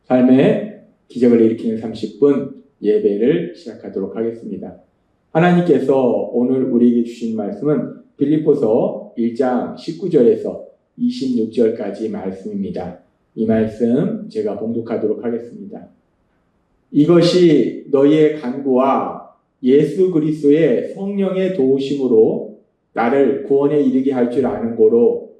삶의 기적을 일으키는 30분 예배를 시작하도록 하겠습니다. 하나님께서 오늘 우리에게 주신 말씀은 빌립보서 1장 19절에서 26절까지 말씀입니다. 이 말씀 제가 봉독하도록 하겠습니다. 이것이 너희의 간구와 예수 그리스도의 성령의 도우심으로 나를 구원에 이르게 할 줄 아는 고로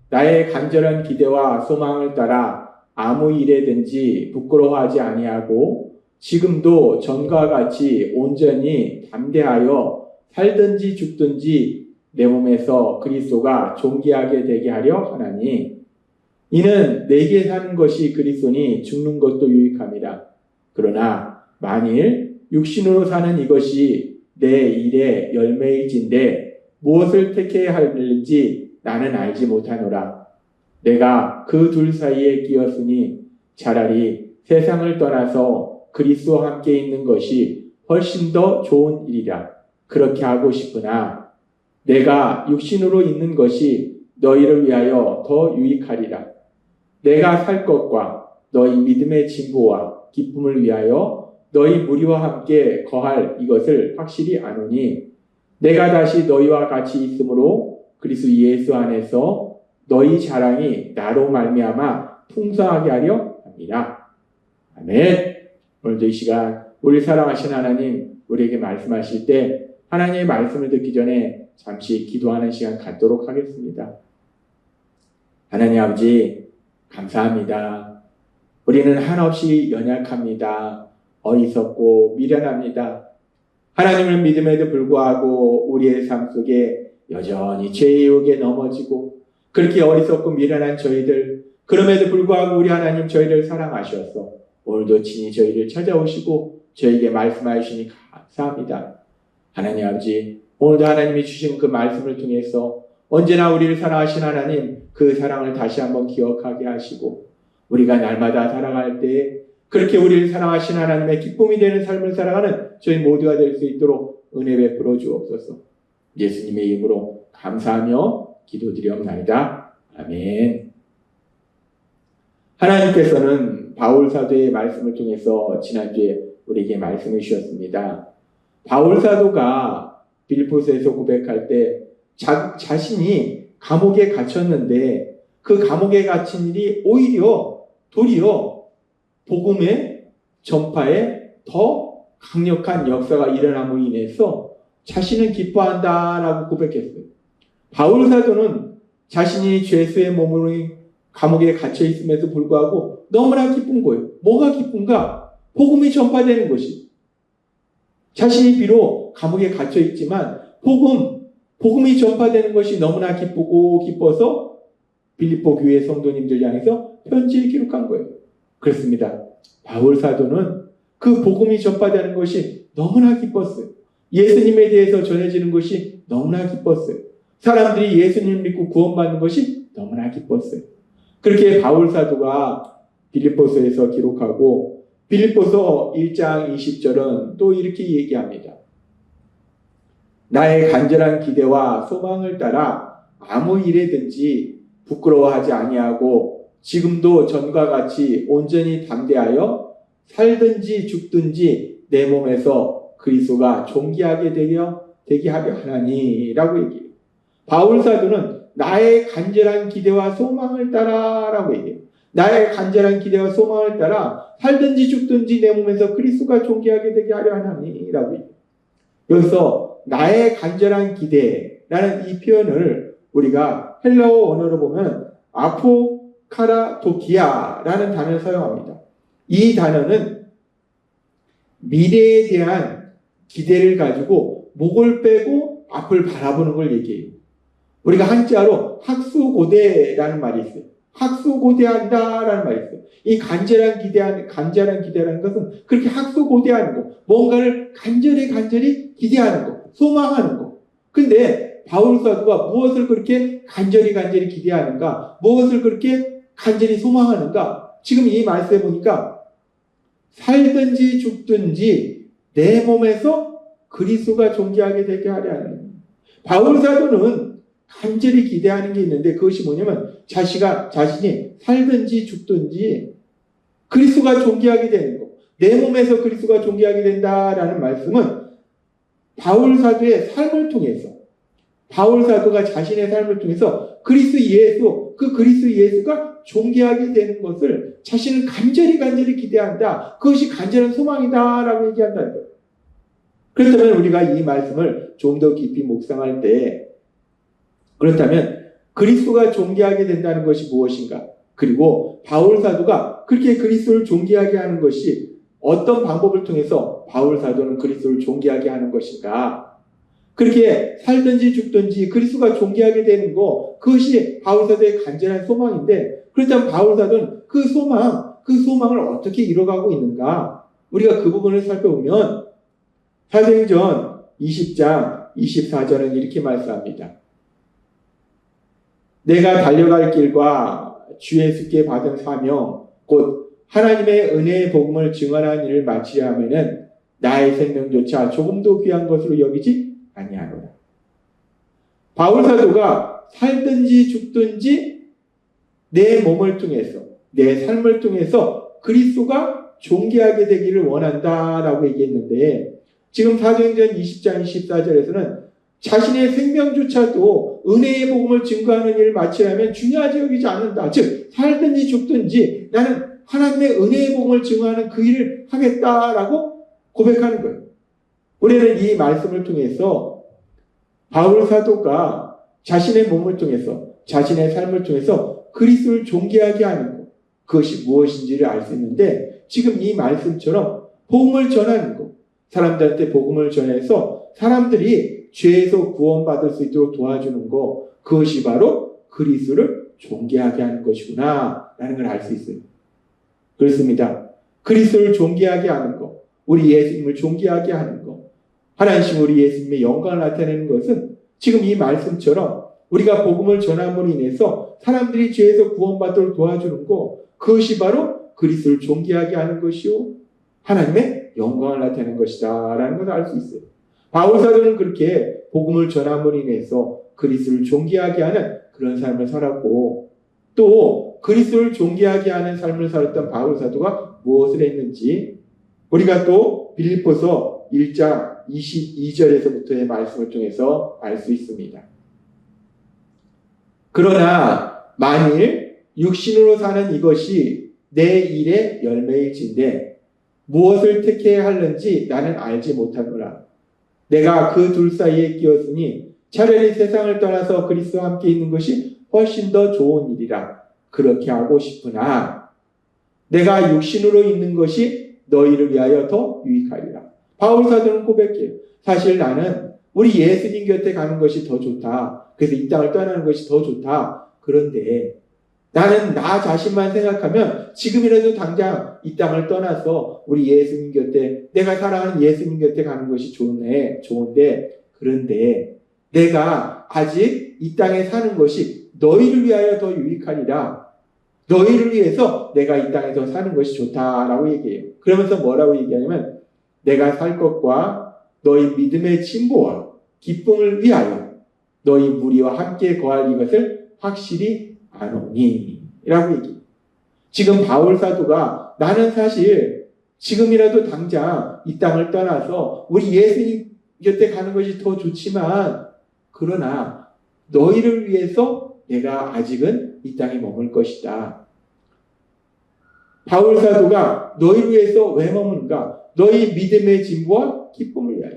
나의 간절한 기대와 소망을 따라 아무 일에든지 부끄러워하지 아니하고 지금도 전과 같이 온전히 담대하여 살든지 죽든지 내 몸에서 그리스도가 존귀하게 되게 하려 하나니 이는 내게 사는 것이 그리스도니 죽는 것도 유익함이라. 그러나 만일 육신으로 사는 이것이 내 일의 열매일진데 무엇을 택해야 할는지 나는 알지 못하노라. 내가 그 둘 사이에 끼었으니 차라리 세상을 떠나서 그리스도와 함께 있는 것이 훨씬 더 좋은 일이라. 그렇게 하고 싶으나 내가 육신으로 있는 것이 너희를 위하여 더 유익하리라. 내가 살 것과 너희 믿음의 진보와 기쁨을 위하여 너희 무리와 함께 거할 이것을 확실히 아노니 내가 다시 너희와 같이 있으므로 그리스도 예수 안에서 너희 자랑이 나로 말미암아 풍성하게 하려 합니다. 아멘. 오늘도 이 시간 우리 사랑하신 하나님 우리에게 말씀하실 때 하나님의 말씀을 듣기 전에 잠시 기도하는 시간 갖도록 하겠습니다. 하나님 아버지 감사합니다. 우리는 한없이 연약합니다. 어리석고 미련합니다. 하나님을 믿음에도 불구하고 우리의 삶 속에 여전히 죄의 유혹에 넘어지고 그렇게 어리석고 미련한 저희들, 그럼에도 불구하고 우리 하나님 저희를 사랑하셔서 오늘도 친히 저희를 찾아오시고 저희에게 말씀하여 주시니 감사합니다. 하나님 아버지, 오늘도 하나님이 주신 그 말씀을 통해서 언제나 우리를 사랑하신 하나님 그 사랑을 다시 한번 기억하게 하시고 우리가 날마다 살아갈 때 그렇게 우리를 사랑하신 하나님의 기쁨이 되는 삶을 살아가는 저희 모두가 될 수 있도록 은혜 베풀어 주옵소서. 예수님의 이름으로 감사하며 기도드리옵나이다. 아멘. 하나님께서는 바울 사도의 말씀을 통해서 지난주에 우리에게 말씀해 주셨습니다. 바울 사도가 빌립보서에서 고백할 때 자신이 감옥에 갇혔는데 그 감옥에 갇힌 일이 도리어 복음의 전파에 더 강력한 역사가 일어남으로 인해서 자신은 기뻐한다라고 고백했어요. 바울 사도는 자신이 죄수의 몸으로 감옥에 갇혀 있음에도 불구하고 너무나 기쁜 거예요. 뭐가 기쁜가? 복음이 전파되는 것이. 자신이 비록 감옥에 갇혀 있지만 복음이 전파되는 것이 너무나 기뻐서 빌립보 교회 성도님들 향해서 편지를 기록한 거예요. 그렇습니다. 바울 사도는 그 복음이 전파되는 것이 너무나 기뻤어요. 예수님에 대해서 전해지는 것이 너무나 기뻤어요. 사람들이 예수님을 믿고 구원받는 것이 너무나 기뻤어요. 그렇게 바울 사도가 빌립보서에서 기록하고 빌립보서 1장 20절은 또 이렇게 얘기합니다. 나의 간절한 기대와 소망을 따라 아무 일에든지 부끄러워하지 아니하고 지금도 전과 같이 온전히 담대하여 살든지 죽든지 내 몸에서 그리스도가 존귀하게 되게 하려 하나니라고 얘기해요. 바울 사도는 나의 간절한 기대와 소망을 따라라고 얘기해요. 나의 간절한 기대와 소망을 따라 살든지 죽든지 내 몸에서 그리스도가 존귀하게 되게 하려 하나니라고 얘기해요. 여기서 나의 간절한 기대라는 이 표현을 우리가 헬라어 언어로 보면 아포카라도키아라는 단어를 사용합니다. 이 단어는 미래에 대한 기대를 가지고 목을 빼고 앞을 바라보는 걸 얘기해요. 우리가 한자로 학수고대라는 말이 있어요. 학수고대한다라는 말이 있어요. 이 간절한 기대라는 것은 그렇게 학수고대하는 거, 뭔가를 간절히 기대하는 거, 소망하는 거. 근데 바울 사도가 무엇을 그렇게 간절히 기대하는가? 무엇을 그렇게 간절히 소망하는가? 지금 이 말씀에 보니까 살든지 죽든지 내 몸에서 그리스도가 존귀하게 되게 하려 하는. 바울 사도는 간절히 기대하는 게 있는데 그것이 뭐냐면 자신이 살든지 죽든지 그리스도가 존귀하게 되는 것, 내 몸에서 그리스도가 존귀하게 된다라는 말씀은 바울 사도의 삶을 통해서, 바울 사도가 자신의 삶을 통해서 그리스도 예수, 그 그리스도 예수가 존귀하게 되는 것을 자신은 간절히 기대한다. 그것이 간절한 소망이다라고 얘기한다는 거예요. 그렇다면 우리가 이 말씀을 좀 더 깊이 묵상할 때, 그렇다면 그리스도가 존귀하게 된다는 것이 무엇인가? 그리고 바울 사도가 그렇게 그리스도를 존귀하게 하는 것이 어떤 방법을 통해서 바울 사도는 그리스도를 존귀하게 하는 것인가? 그렇게 살든지 죽든지 그리스도가 존귀하게 되는 것, 그것이 바울 사도의 간절한 소망인데, 그렇다면 바울 사도는 그 소망을 어떻게 이뤄가고 있는가? 우리가 그 부분을 살펴보면 사도행전 20장 24절은 이렇게 말씀합니다. 내가 달려갈 길과 주 예수께 받은 사명, 곧 하나님의 은혜의 복음을 증언하는 일을 마치려 하면은 나의 생명조차 조금도 귀한 것으로 여기지 아니하노라. 바울 사도가 살든지 죽든지 내 몸을 통해서, 내 삶을 통해서 그리스도가 존귀하게 되기를 원한다라고 얘기했는데, 지금 사도행전 20장 24절에서는 자신의 생명조차도 은혜의 복음을 증거하는 일을 마치려면 중요하지 여기지 않는다. 즉 살든지 죽든지 나는 하나님의 은혜의 복음을 증거하는 그 일을 하겠다라고 고백하는 거예요. 우리는 이 말씀을 통해서 바울 사도가 자신의 몸을 통해서, 자신의 삶을 통해서 그리스도를 존귀하게 하는 것, 그것이 무엇인지를 알 수 있는데, 지금 이 말씀처럼 복음을 전하는 것, 사람들한테 복음을 전해서 사람들이 죄에서 구원받을 수 있도록 도와주는 것, 그것이 바로 그리스도를 존귀하게 하는 것이구나 라는 걸 알 수 있어요. 그렇습니다. 그리스도를 존귀하게 하는 것, 우리 예수님을 존귀하게 하는 것, 하나님 우리 예수님의 영광을 나타내는 것은 지금 이 말씀처럼 우리가 복음을 전함으로 인해서 사람들이 죄에서 구원받도록 도와주는 것, 그것이 바로 그리스도를 존귀하게 하는 것이요 하나님의 영광을 나타내는 것이다 라는 것을 알 수 있어요. 바울 사도는 그렇게 복음을 전함으로 인해서 그리스도를 존귀하게 하는 그런 삶을 살았고, 또 그리스도를 존귀하게 하는 삶을 살았던 바울 사도가 무엇을 했는지 우리가 또 빌립보서 1장 22절에서부터의 말씀을 통해서 알 수 있습니다. 그러나 만일 육신으로 사는 이것이 내 일의 열매일진데 무엇을 택해야 하는지 나는 알지 못하노라. 내가 그 둘 사이에 끼었으니 차라리 세상을 떠나서 그리스도와 함께 있는 것이 훨씬 더 좋은 일이라. 그렇게 하고 싶으나 내가 육신으로 있는 것이 너희를 위하여 더 유익하리라. 바울 사도는 고백해요. 사실 나는 우리 예수님 곁에 가는 것이 더 좋다. 그래서 이 땅을 떠나는 것이 더 좋다. 그런데 나는 나 자신만 생각하면 지금이라도 당장 이 땅을 떠나서 우리 예수님 곁에, 내가 사랑하는 예수님 곁에 가는 것이 좋은데, 그런데 내가 아직 이 땅에 사는 것이 너희를 위하여 더 유익하리라. 너희를 위해서 내가 이 땅에서 사는 것이 좋다라고 얘기해요. 그러면서 뭐라고 얘기하냐면 내가 살 것과 너희 믿음의 진보와 기쁨을 위하여 너희 무리와 함께 거할 이것을 확실히 아노니 라고 얘기해요. 지금 바울 사도가 나는 사실 지금이라도 당장 이 땅을 떠나서 우리 예수님 곁에 가는 것이 더 좋지만, 그러나 너희를 위해서 내가 아직은 이 땅에 머물 것이다. 바울 사도가 너희를 위해서 왜 머무는가? 너희 믿음의 진보와 기쁨을 위하여.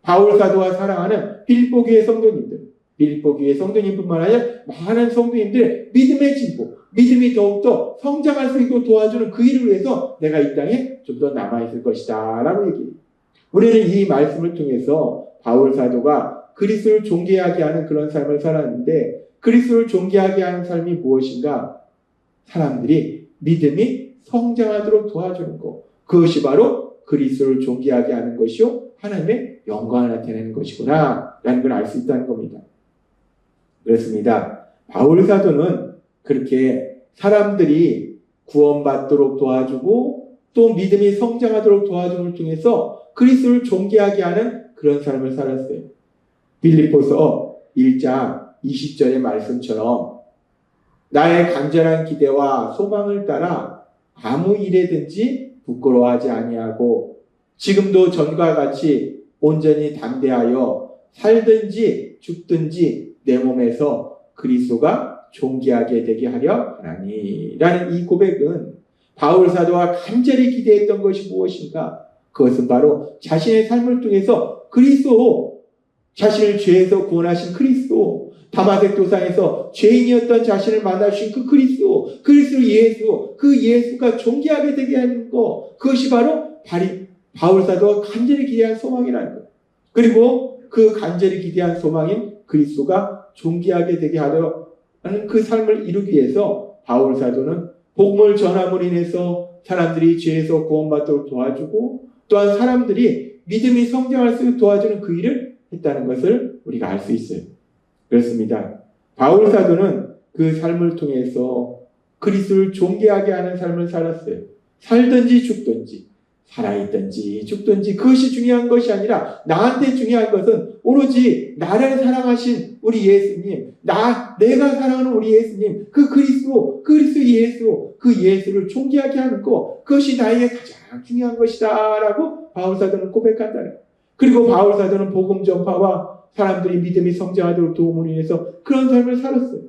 바울 사도가 사랑하는 빌립보 교회 성도님들, 빌립보 교회 성도님뿐만 아니라 많은 성도님들의 믿음의 진보, 믿음이 더욱더 성장할 수 있도록 도와주는 그 일을 위해서 내가 이 땅에 좀 더 남아있을 것이다 라고 얘기해요. 우리는 이 말씀을 통해서 바울 사도가 그리스도를 존귀하게 하는 그런 삶을 살았는데, 그리스도를 존귀하게 하는 삶이 무엇인가? 사람들이 믿음이 성장하도록 도와주는 것, 그것이 바로 그리스도를 존귀하게 하는 것이요 하나님의 영광을 나타내는 것이구나 라는 걸 알 수 있다는 겁니다. 그렇습니다. 바울 사도는 그렇게 사람들이 구원받도록 도와주고 또 믿음이 성장하도록 도와줌을 통해서 그리스도를 존귀하게 하는 그런 삶을 살았어요. 빌립보서 1장 20절의 말씀처럼 나의 간절한 기대와 소망을 따라 아무 일에든지 부끄러워하지 아니하고 지금도 전과 같이 온전히 담대하여 살든지 죽든지 내 몸에서 그리스도가 존귀하게 되게 하려 하나니. 라는 이 고백은 바울 사도가 간절히 기대했던 것이 무엇인가? 그것은 바로 자신의 삶을 통해서 그리스도, 자신을 죄에서 구원하신 그리스도, 다마색 도상에서 죄인이었던 자신을 만나주신 그 그리스도 예수, 그 예수가 존귀하게 되게 하는 것, 그것이 바로 바울 사도가 간절히 기대한 소망이라는 것. 그리고 그 간절히 기대한 소망인 그리스도가 존귀하게 되게 하려 하는 그 삶을 이루기 위해서 바울 사도는 복음을 전함으로 인해서 사람들이 죄에서 구원받도록 도와주고, 또한 사람들이 믿음이 성장할 수 있도록 도와주는 그 일을 했다는 것을 우리가 알 수 있어요. 그렇습니다. 바울 사도는 그 삶을 통해서 그리스도를 존귀하게 하는 삶을 살았어요. 살든지 죽든지, 살아있든지 죽든지, 그것이 중요한 것이 아니라 나한테 중요한 것은 오로지 나를 사랑하신 우리 예수님, 내가 사랑하는 우리 예수님, 그 그리스도 예수, 그 예수를 존귀하게 하는 것, 그것이 나에게 가장 중요한 것이다 라고 바울 사도는 고백한다는 거예요. 그리고 바울 사도는 복음 전파와 사람들이 믿음이 성장하도록 도움을 위해서 그런 삶을 살았어요.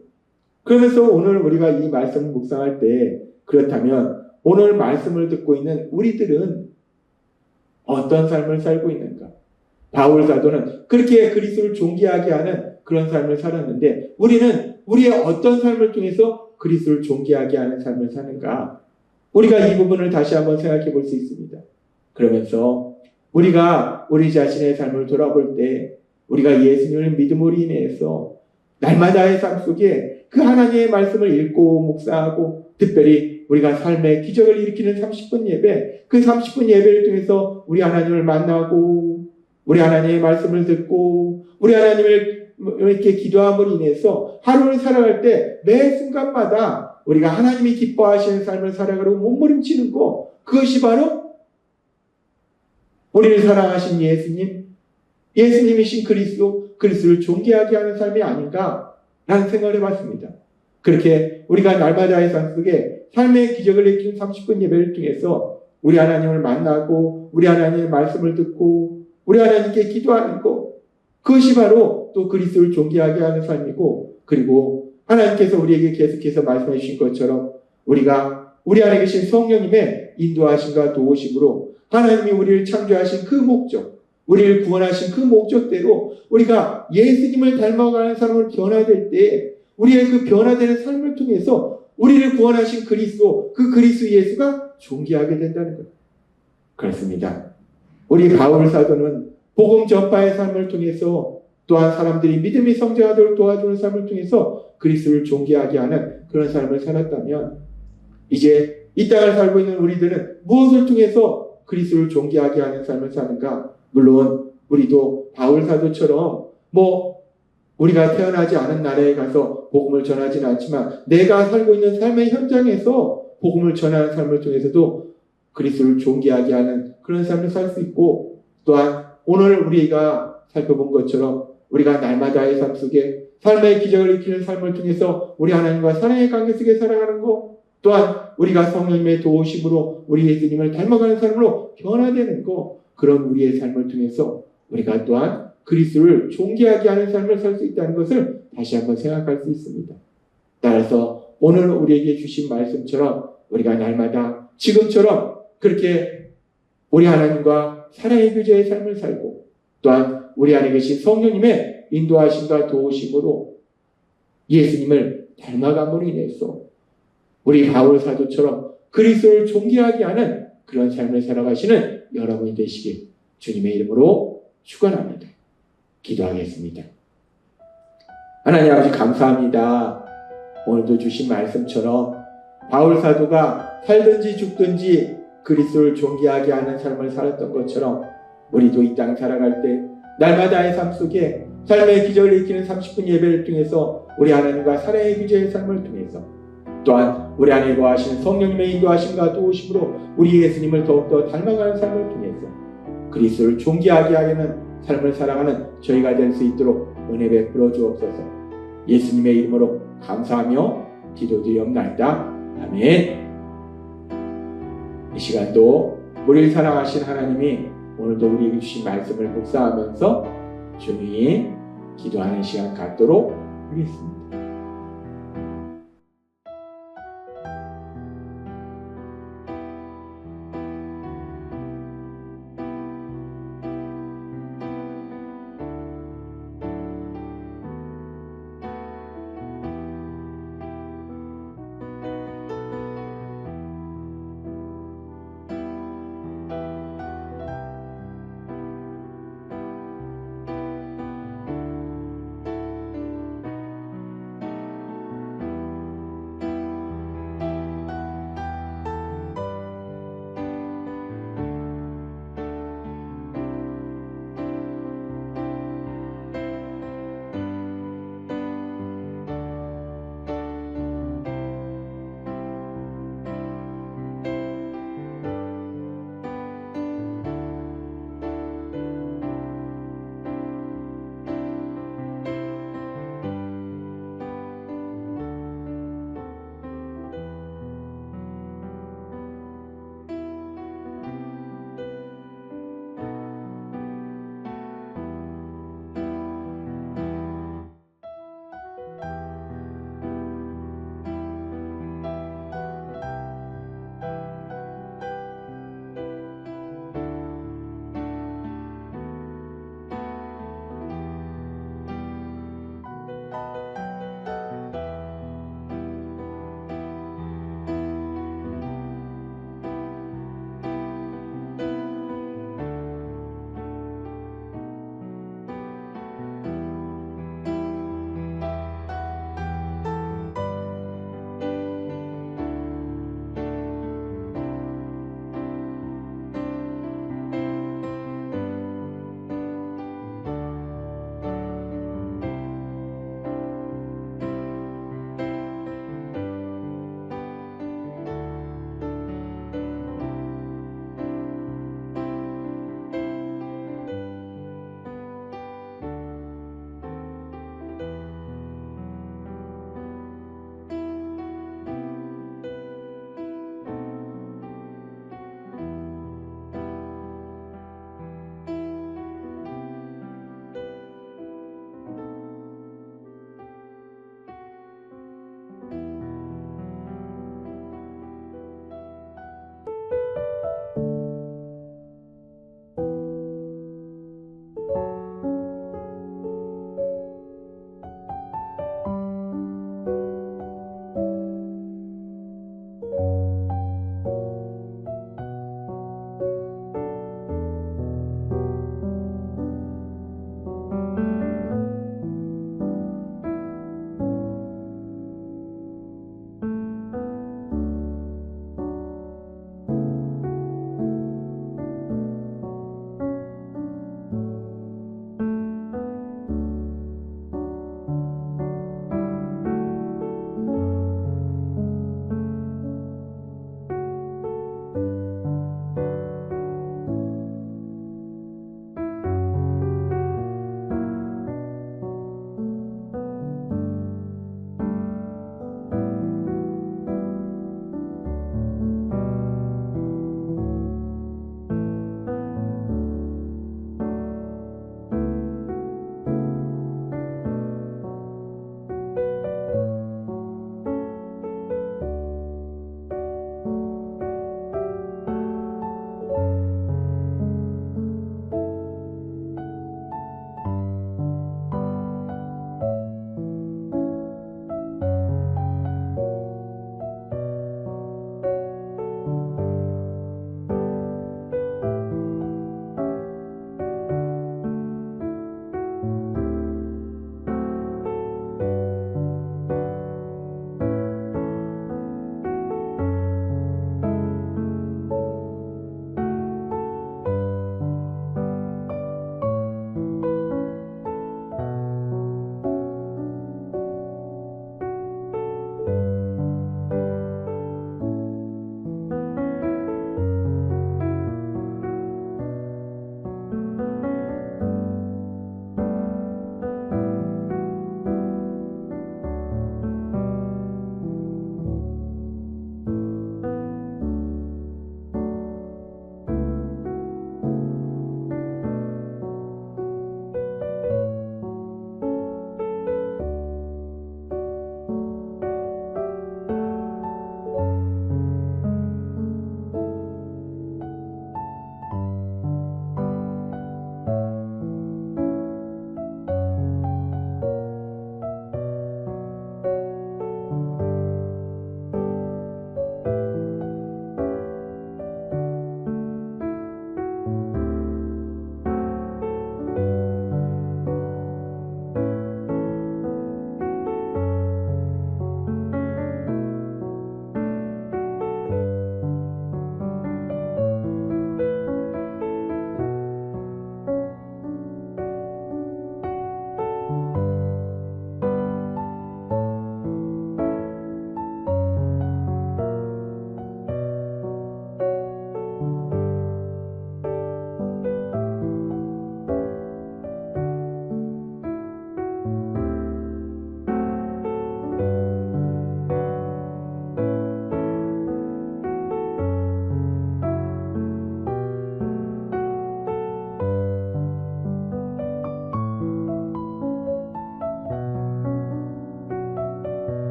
그러면서 오늘 우리가 이 말씀을 묵상할 때, 그렇다면 오늘 말씀을 듣고 있는 우리들은 어떤 삶을 살고 있는가? 바울 사도는 그렇게 그리스도를 존귀하게 하는 그런 삶을 살았는데, 우리는 우리의 어떤 삶을 통해서 그리스도를 존귀하게 하는 삶을 사는가? 우리가 이 부분을 다시 한번 생각해 볼 수 있습니다. 그러면서 우리가 우리 자신의 삶을 돌아볼 때, 우리가 예수님을 믿음으로 인해서 날마다의 삶 속에 그 하나님의 말씀을 읽고 묵상하고, 특별히 우리가 삶의 기적을 일으키는 30분 예배, 그 30분 예배를 통해서 우리 하나님을 만나고, 우리 하나님의 말씀을 듣고, 우리 하나님을 이렇게 기도함으로 인해서 하루를 살아갈 때 매 순간마다 우리가 하나님이 기뻐하시는 삶을 살아가려고 몸부림치는 것, 그것이 바로 우리를 사랑하신 예수님이신 그리스도를 존귀하게 하는 삶이 아닌가라는 생각을 해봤습니다. 그렇게 우리가 날마다의 삶 속에 삶의 기적을 일으키는 30분 예배를 통해서 우리 하나님을 만나고, 우리 하나님의 말씀을 듣고, 우리 하나님께 기도하는 것, 그것이 바로 또 그리스도를 존귀하게 하는 삶이고, 그리고 하나님께서 우리에게 계속해서 말씀해 주신 것처럼 우리가 우리 안에 계신 성령님의 인도하심과 도우심으로 하나님이 우리를 창조하신 그 목적, 우리를 구원하신 그 목적대로 우리가 예수님을 닮아가는 사람으로 변화될 때, 우리의 그 변화되는 삶을 통해서 우리를 구원하신 그리스도 예수가 존귀하게 된다는 것. 그렇습니다. 우리 바울 사도는 복음 전파의 삶을 통해서, 또한 사람들이 믿음이 성장하도록 도와주는 삶을 통해서 그리스도를 존귀하게 하는 그런 삶을 살았다면, 이제 이 땅을 살고 있는 우리들은 무엇을 통해서 그리스도를 존귀하게 하는 삶을 사는가? 물론 우리도 바울 사도처럼 우리가 태어나지 않은 나라에 가서 복음을 전하지는 않지만, 내가 살고 있는 삶의 현장에서 복음을 전하는 삶을 통해서도 그리스도를 존귀하게 하는 그런 삶을 살 수 있고, 또한 오늘 우리가 살펴본 것처럼 우리가 날마다의 삶 속에 삶의 기적을 일으키는 삶을 통해서 우리 하나님과 사랑의 관계 속에 살아가는 것, 또한 우리가 성령님의 도우심으로 우리 예수님을 닮아가는 삶으로 변화되는 것, 그런 우리의 삶을 통해서 우리가 또한 그리스도를 존귀하게 하는 삶을 살 수 있다는 것을 다시 한번 생각할 수 있습니다. 따라서 오늘 우리에게 주신 말씀처럼 우리가 날마다 지금처럼 그렇게 우리 하나님과 사랑의 교제의 삶을 살고, 또한 우리 안에 계신 성령님의 인도하심과 도우심으로 예수님을 닮아감으로 인해서 우리 바울 사도처럼 그리스도를 존귀하게 하는 그런 삶을 살아가시는 여러분이 되시길 주님의 이름으로 축원합니다. 기도하겠습니다. 하나님 아버지, 감사합니다. 오늘도 주신 말씀처럼 바울 사도가 살든지 죽든지 그리스도를 존귀하게 하는 삶을 살았던 것처럼, 우리도 이 땅 살아갈 때 날마다의 삶 속에 삶의 기적을 일으키는 30분 예배를 통해서 우리 하나님과 사랑의 교제의 삶을 통해서, 또한 우리 안에 거하시는 성령님의 인도하심과 도우심으로 우리 예수님을 더욱더 닮아가는 삶을 통해서 그리스도를 존귀하게 하는 삶을 살아가는 저희가 될 수 있도록 은혜 베풀어 주옵소서. 예수님의 이름으로 감사하며 기도드리옵나이다. 아멘. 이 시간도 우리를 사랑하신 하나님이 오늘도 우리에게 주신 말씀을 묵상하면서 조용히 기도하는 시간 갖도록 하겠습니다.